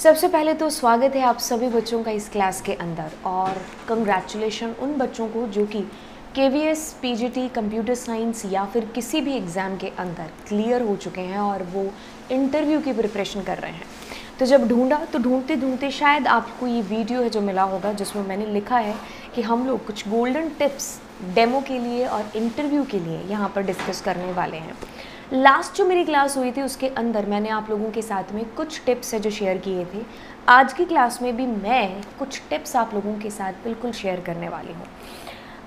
सबसे पहले तो स्वागत है आप सभी बच्चों का इस क्लास के अंदर और कंग्रेचुलेशन उन बच्चों को जो कि केवीएस, पीजीटी, कंप्यूटर साइंस या फिर किसी भी एग्ज़ाम के अंदर क्लियर हो चुके हैं और वो इंटरव्यू की प्रिपरेशन कर रहे हैं। तो जब ढूंढा तो ढूंढते ढूंढते शायद आपको ये वीडियो है जो मिला होगा जिसमें मैंने लिखा है कि हम लोग कुछ गोल्डन टिप्स डेमो के लिए और इंटरव्यू के लिए यहाँ पर डिस्कस करने वाले हैं। लास्ट जो मेरी क्लास हुई थी उसके अंदर मैंने आप लोगों के साथ में कुछ टिप्स है जो शेयर किए थे। आज की क्लास में भी मैं कुछ टिप्स आप लोगों के साथ बिल्कुल शेयर करने वाली हूँ।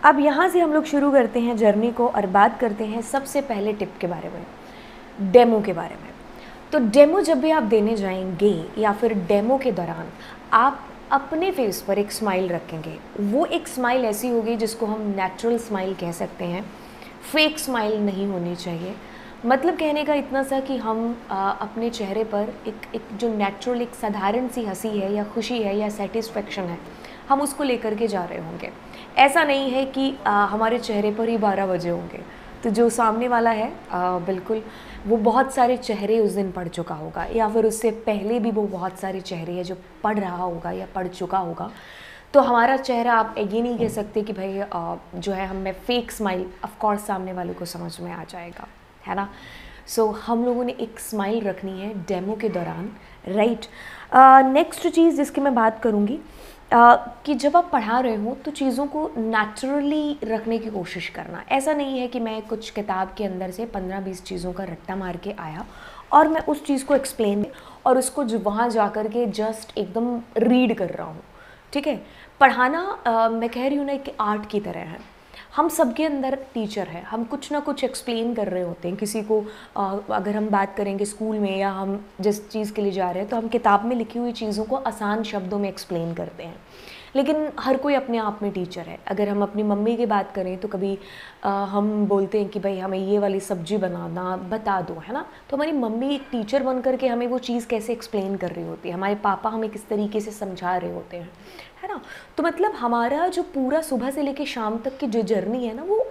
अब यहाँ से हम लोग शुरू करते हैं जर्नी को और बात करते हैं सबसे पहले टिप के बारे में, डेमो के बारे में। तो डेमो जब भी आप देने जाएंगे या फिर डेमो के दौरान आप अपने फेस पर एक स्माइल रखेंगे। वो एक स्माइल ऐसी होगी जिसको हम नेचुरल स्माइल कह सकते हैं, फेक स्माइल नहीं होनी चाहिए। मतलब कहने का इतना सा कि हम अपने चेहरे पर एक जो नेचुरल एक साधारण सी हंसी है या खुशी है या सेटिस्फेक्शन है, हम उसको लेकर के जा रहे होंगे। ऐसा नहीं है कि हमारे चेहरे पर ही 12 बजे होंगे तो जो सामने वाला है बिल्कुल वो बहुत सारे चेहरे उस दिन पढ़ चुका होगा या फिर उससे पहले भी वो बहुत सारे चेहरे हैं जो पढ़ रहा होगा या पढ़ चुका होगा। तो हमारा चेहरा आप ये नहीं कह सकते कि भाई जो है हमें फेक स्माइल, ऑफ कोर्स सामने वाले को समझ में आ जाएगा, है ना। सो हम लोगों ने एक स्माइल रखनी है डेमो के दौरान, राइट। नेक्स्ट चीज़ जिसकी मैं बात करूँगी कि जब आप पढ़ा रहे हो तो चीज़ों को नेचुरली रखने की कोशिश करना। ऐसा नहीं है कि मैं कुछ किताब के अंदर से 15-20 चीज़ों का रट्टा मार के आया और मैं उस चीज़ को एक्सप्लेन और उसको वहाँ जा कर के जस्ट एकदम रीड कर रहा हूँ, ठीक है। पढ़ाना मैं कह रही हूँ ना एक आर्ट की तरह है। हम सबके अंदर टीचर है, हम कुछ ना कुछ एक्सप्लेन कर रहे होते हैं किसी को। अगर हम बात करेंगे स्कूल में या हम जिस चीज़ के लिए जा रहे हैं तो हम किताब में लिखी हुई चीज़ों को आसान शब्दों में एक्सप्लेन करते हैं, लेकिन हर कोई अपने आप में टीचर है। अगर हम अपनी मम्मी की बात करें तो कभी हम बोलते हैं कि भाई हमें ये वाली सब्ज़ी बनाना बता दो, है ना। तो हमारी मम्मी एक टीचर बन करके हमें वो चीज़ कैसे एक्सप्लेन कर रही होती है, हमारे पापा हमें किस तरीके से समझा रहे होते हैं, है ना। तो मतलब हमारा जो पूरा सुबह से लेकर शाम तक की जो जर्नी है ना वो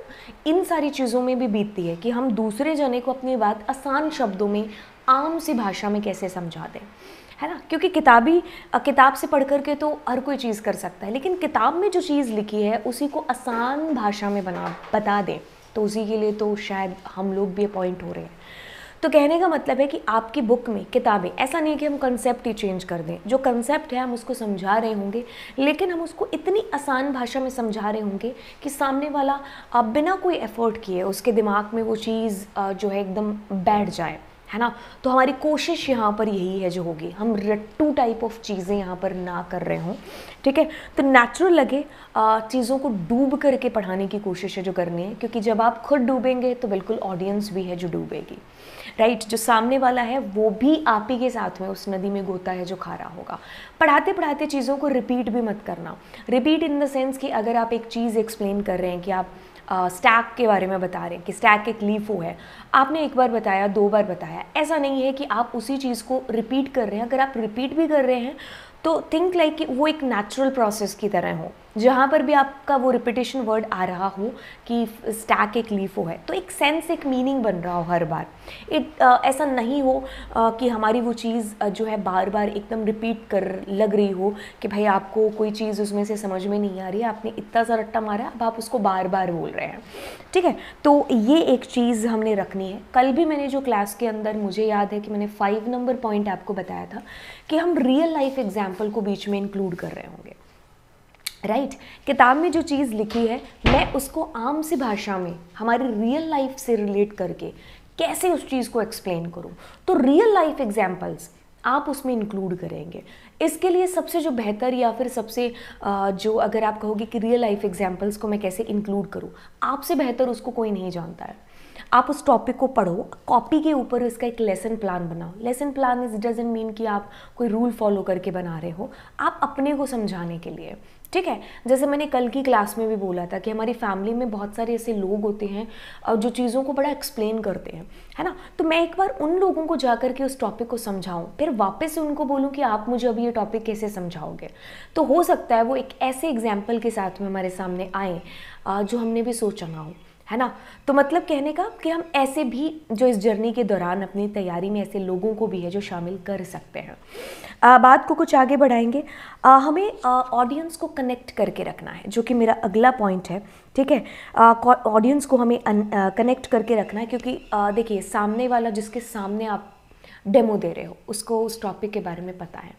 इन सारी चीज़ों में भी बीतती है कि हम दूसरे जने को अपनी बात आसान शब्दों में, आम सी भाषा में कैसे समझा दें, है ना। क्योंकि किताब से पढ़ करके तो हर कोई चीज़ कर सकता है, लेकिन किताब में जो चीज़ लिखी है उसी को आसान भाषा में बता दें तो उसी के लिए तो शायद हम लोग भी अपॉइंट हो रहे हैं। तो कहने का मतलब है कि आपकी बुक में किताबें, ऐसा नहीं कि हम कंसेप्ट ही चेंज कर दें। जो कंसेप्ट है हम उसको समझा रहे होंगे, लेकिन हम उसको इतनी आसान भाषा में समझा रहे होंगे कि सामने वाला बिना कोई एफर्ट किए उसके दिमाग में वो चीज़ जो है एकदम बैठ जाए, है ना। तो हमारी कोशिश यहाँ पर यही है जो होगी, हम रट्टू टाइप ऑफ चीज़ें यहाँ पर ना कर रहे हों, ठीक है। तो नेचुरल लगे, चीज़ों को डूब करके पढ़ाने की कोशिश है जो करनी है, क्योंकि जब आप खुद डूबेंगे तो बिल्कुल ऑडियंस भी है जो डूबेगी, राइट। जो सामने वाला है वो भी आप ही के साथ में उस नदी में गोता है जो खा रहा होगा। पढ़ाते पढ़ाते चीज़ों को रिपीट भी मत करना। रिपीट इन द सेंस कि अगर आप एक चीज़ एक्सप्लेन कर रहे हैं कि आप स्टैक के बारे में बता रहे हैं कि स्टैक एक लीफो है, आपने एक बार बताया, 2 बार बताया, ऐसा नहीं है कि आप उसी चीज़ को रिपीट कर रहे हैं। अगर आप रिपीट भी कर रहे हैं तो थिंक लाइक कि वो एक नेचुरल प्रोसेस की तरह हो, जहाँ पर भी आपका वो रिपीटेशन वर्ड आ रहा हो कि स्टैक एक लीफो है, तो एक सेंस, एक मीनिंग बन रहा हो हर बार। ऐसा नहीं हो कि हमारी वो चीज़ जो है बार बार एकदम रिपीट कर लग रही हो कि भाई आपको कोई चीज़ उसमें से समझ में नहीं आ रही है, आपने इतना सा रट्टा मारा, अब आप उसको बार बार बोल रहे हैं, ठीक है। तो ये एक चीज़ हमने रखनी है। कल भी मैंने जो क्लास के अंदर, मुझे याद है कि मैंने 5 नंबर पॉइंट आपको बताया था कि हम रियल लाइफ एग्जाम्पल को बीच में इंक्लूड कर रहे होंगे, राइट। किताब में जो चीज़ लिखी है मैं उसको आम सी भाषा में हमारी रियल लाइफ से रिलेट करके कैसे उस चीज़ को एक्सप्लेन करूं, तो रियल लाइफ एग्जाम्पल्स आप उसमें इंक्लूड करेंगे। इसके लिए सबसे जो बेहतर या फिर सबसे जो, अगर आप कहोगे कि रियल लाइफ एग्जाम्पल्स को मैं कैसे इंक्लूड करूं, आपसे बेहतर उसको कोई नहीं जानता है। आप उस टॉपिक को पढ़ो, कॉपी के ऊपर इसका एक लेसन प्लान बनाओ। Lesson plan is doesn't mean कि आप कोई रूल फॉलो करके बना रहे हो, आप अपने को समझाने के लिए, ठीक है। जैसे मैंने कल की क्लास में भी बोला था कि हमारी फैमिली में बहुत सारे ऐसे लोग होते हैं जो चीज़ों को बड़ा एक्सप्लेन करते हैं, है ना। तो मैं एक बार उन लोगों को जा कर के उस टॉपिक को समझाऊं, फिर वापस से उनको बोलूं कि आप मुझे अभी ये टॉपिक कैसे समझाओगे। तो हो सकता है वो एक ऐसे एग्जाम्पल के साथ में हमारे सामने आए जो हमने भी सोचा ना हो, है ना। तो मतलब कहने का कि हम ऐसे भी जो इस जर्नी के दौरान अपनी तैयारी में ऐसे लोगों को भी है जो शामिल कर सकते हैं। बात को कुछ आगे बढ़ाएंगे। हमें ऑडियंस को कनेक्ट करके रखना है, जो कि मेरा अगला पॉइंट है, ठीक है। ऑडियंस को हमें कनेक्ट करके रखना है, क्योंकि देखिए सामने वाला जिसके सामने आप डेमो दे रहे हो उसको उस टॉपिक के बारे में पता है,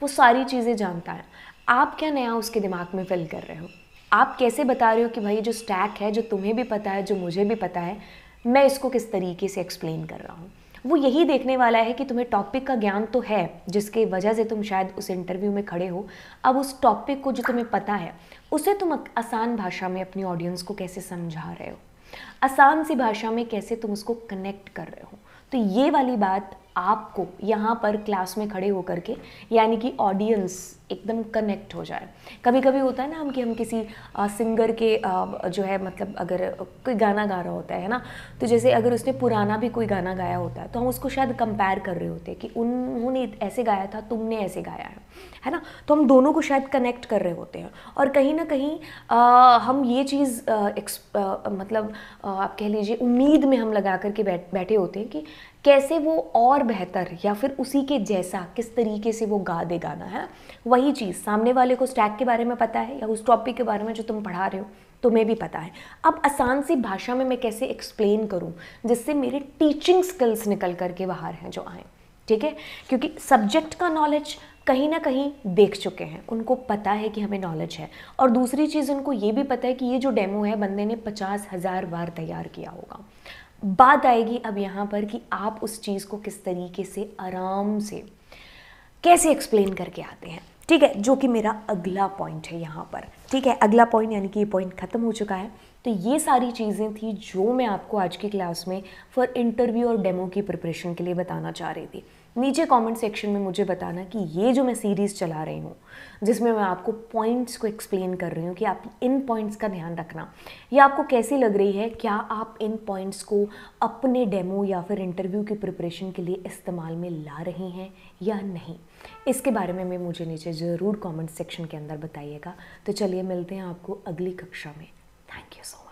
वो सारी चीज़ें जानता है। आप क्या नया उसके दिमाग में फिल कर रहे हो? आप कैसे बता रहे हो कि भाई जो स्टैक है, जो तुम्हें भी पता है, जो मुझे भी पता है, मैं इसको किस तरीके से एक्सप्लेन कर रहा हूँ। वो यही देखने वाला है कि तुम्हें टॉपिक का ज्ञान तो है, जिसके वजह से तुम शायद उस इंटरव्यू में खड़े हो। अब उस टॉपिक को जो तुम्हें पता है उसे तुम आसान भाषा में अपनी ऑडियंस को कैसे समझा रहे हो, आसान सी भाषा में कैसे तुम उसको कनेक्ट कर रहे हो। तो ये वाली बात आपको यहाँ पर क्लास में खड़े होकर के, यानी कि ऑडियंस एकदम कनेक्ट हो जाए। कभी कभी होता है ना हम किसी सिंगर के जो है मतलब अगर कोई गाना गा रहा होता है ना, तो जैसे अगर उसने पुराना भी कोई गाना गाया होता है तो हम उसको शायद कंपेयर कर रहे होते हैं कि उन्होंने ऐसे गाया था, तुमने ऐसे गाया है ना। तो हम दोनों को शायद कनेक्ट कर रहे होते हैं, और कहीं ना कहीं हम ये चीज़ मतलब आप कह लीजिए उम्मीद में हम लगा करके बैठे होते हैं कि कैसे वो और बेहतर या फिर उसी के जैसा किस तरीके से वो गा दे गाना, है। वही चीज़ सामने वाले को स्टैक के बारे में पता है या उस टॉपिक के बारे में जो तुम पढ़ा रहे हो तुम्हें भी पता है। अब आसान सी भाषा में मैं कैसे एक्सप्लेन करूं जिससे मेरे टीचिंग स्किल्स निकल करके बाहर हैं जो आए, ठीक है। क्योंकि सब्जेक्ट का नॉलेज कहीं ना कहीं देख चुके हैं, उनको पता है कि हमें नॉलेज है, और दूसरी चीज़ उनको ये भी पता है कि ये जो डेमो है बंदे ने 50,000 बार तैयार किया होगा। बात आएगी अब यहाँ पर कि आप उस चीज़ को किस तरीके से आराम से कैसे एक्सप्लेन करके आते हैं, ठीक है, जो कि मेरा अगला पॉइंट है यहाँ पर, ठीक है। अगला पॉइंट यानी कि ये पॉइंट खत्म हो चुका है। तो ये सारी चीज़ें थी जो मैं आपको आज की क्लास में फॉर इंटरव्यू और डेमो की प्रिपरेशन के लिए बताना चाह रही थी। नीचे कमेंट सेक्शन में मुझे बताना कि ये जो मैं सीरीज़ चला रही हूँ जिसमें मैं आपको पॉइंट्स को एक्सप्लेन कर रही हूँ कि आप इन पॉइंट्स का ध्यान रखना, ये आपको कैसी लग रही है। क्या आप इन पॉइंट्स को अपने डेमो या फिर इंटरव्यू की प्रिपरेशन के लिए इस्तेमाल में ला रही हैं या नहीं, इसके बारे में मुझे नीचे ज़रूर कमेंट सेक्शन के अंदर बताइएगा। तो चलिए मिलते हैं आपको अगली कक्षा में। Thank you so much.